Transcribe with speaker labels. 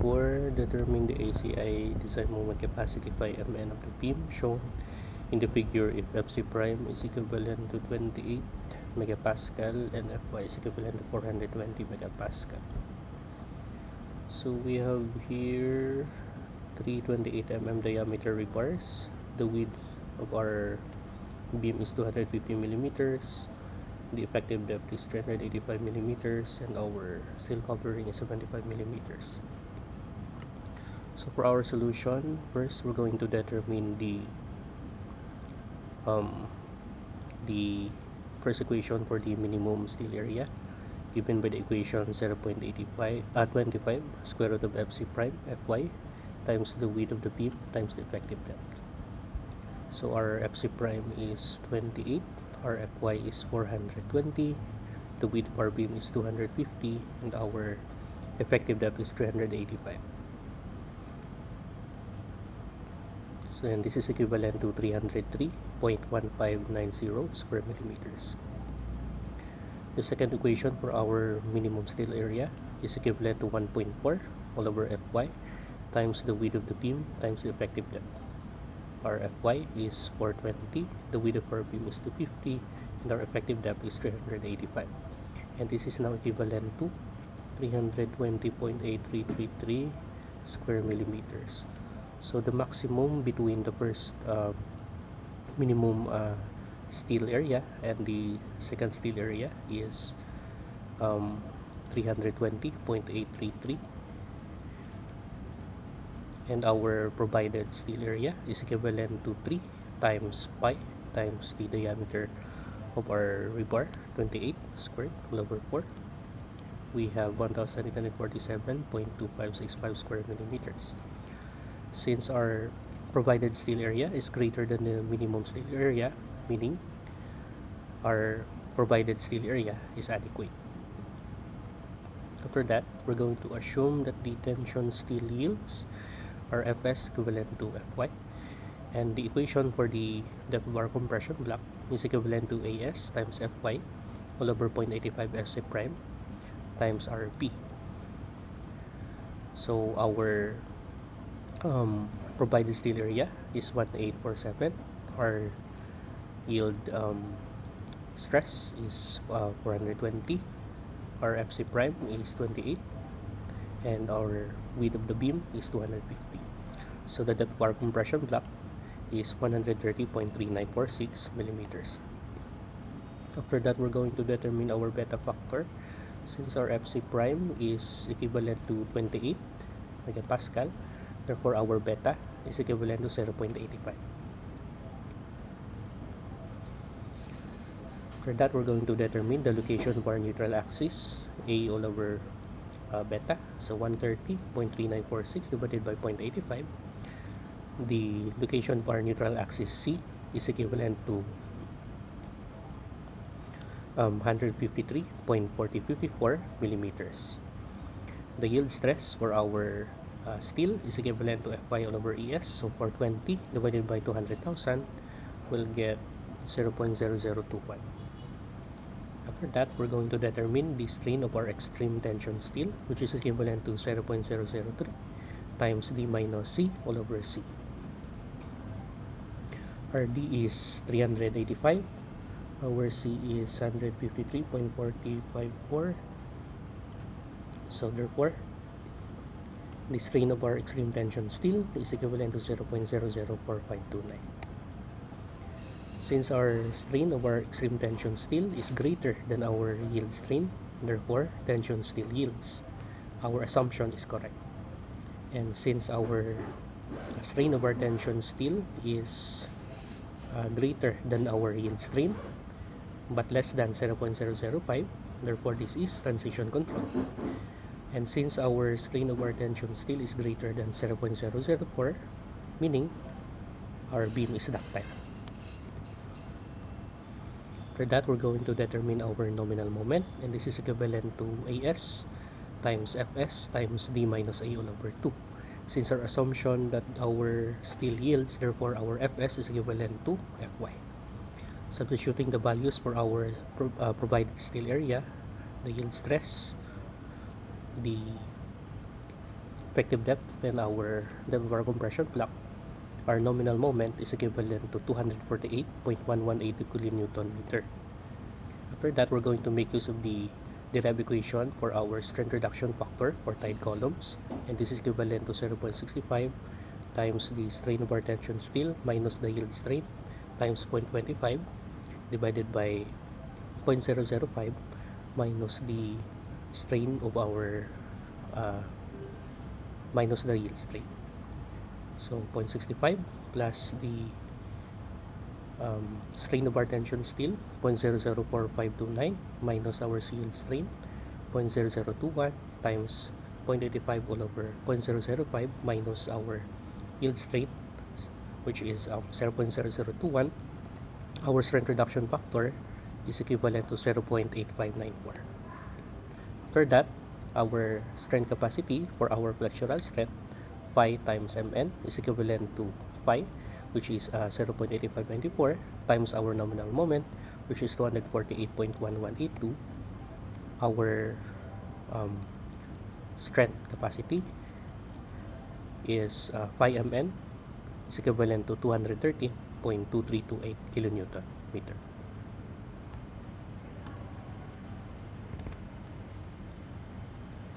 Speaker 1: for determining the ACI design moment capacity phi mn of the beam shown in the figure if Fc prime is equivalent to 28 megapascal and Fy is equivalent to 420 megapascal. So we have here 328 mm diameter rebars. The width of our beam is 250 millimeters. The effective depth is 385 millimeters, and our steel covering is 75 millimeters. So for our solution, first we're going to determine the first equation for the minimum steel area, given by the equation 0.25 square root of Fc prime Fy times the width of the beam times the effective depth. So our Fc prime is 28, our Fy is 420, the width of our beam is 250, and our effective depth is 385. So and this is equivalent to 303.1590 square millimeters. The second equation for our minimum steel area is equivalent to 1.4 all over Fy times the width of the beam times the effective depth. Our Fy is 420, the width of our beam is 250, and our effective depth is 385. And this is now equivalent to 320.8333 square millimeters. So the maximum between the first minimum steel area and the second steel area is 320.833, and our provided steel area is equivalent to 3 times pi times the diameter of our rebar, 28 squared all over 4. We have 1847.2565 square millimeters. Since our provided steel area is greater than the minimum steel area, meaning our provided steel area is adequate. After that, we're going to assume that the tension steel yields are Fs equivalent to Fy, and the equation for the depth of our compression block is equivalent to As times Fy all over 0.85 Fc prime times Rp. So our provided steel area is 1847. Our yield stress is 420. Our Fc prime is 28, and our width of the beam is 250. So the depth of our compression block is 130.3946 millimeters. After that, we're going to determine our beta factor. Since our Fc prime is equivalent to 28 megapascal, therefore our beta is equivalent to 0.85. For that, we're going to determine the location of our neutral axis, A all over beta, so 130.3946 divided by 0.85. The location of our neutral axis C is equivalent to 153.4054 millimeters. The yield stress for our steel is equivalent to Fy all over Es, so 420 divided by 200,000 will get 0.0021. After that, we're going to determine the strain of our extreme tension steel, which is equivalent to 0.003 times D minus C all over C. Our D is 385, our C is 153.454. So therefore, the strain of our extreme tension steel is equivalent to 0.004529. Since our strain of our extreme tension steel is greater than our yield strain, therefore tension steel yields. Our assumption is correct. And since our strain of our tension steel is greater than our yield strain but less than 0.005, therefore this is transition control. And since our strain of our tension steel is greater than 0.004, meaning our beam is ductile. For that, we're going to determine our nominal moment, and this is equivalent to As times Fs times D minus A all over 2. Since our assumption that our steel yields, therefore our Fs is equivalent to Fy. Substituting the values for our provided steel area, the yield stress, the effective depth and our depth of our compression block, our nominal moment is equivalent to 248.118 kilonewton meter. After that, we're going to make use of the derived equation for our strength reduction factor for tied columns, and this is equivalent to 0.65 times the strain of our tension steel minus the yield strain times 0.25 divided by 0.005 minus the strain of our minus the yield strain. So 0.65 plus the strain of our tension steel 0.004529 minus our yield strain 0.0021 times 0.85 all over 0.005 minus our yield strain, which is 0.0021. Our strength reduction factor is equivalent to 0.8594. After that, our strain capacity for our flexural strength phi times mn is equivalent to phi, which is 0.8594 times our nominal moment, which is 248.1182. Our strength capacity is phi mn is equivalent to 230.2328 kilonewton meter.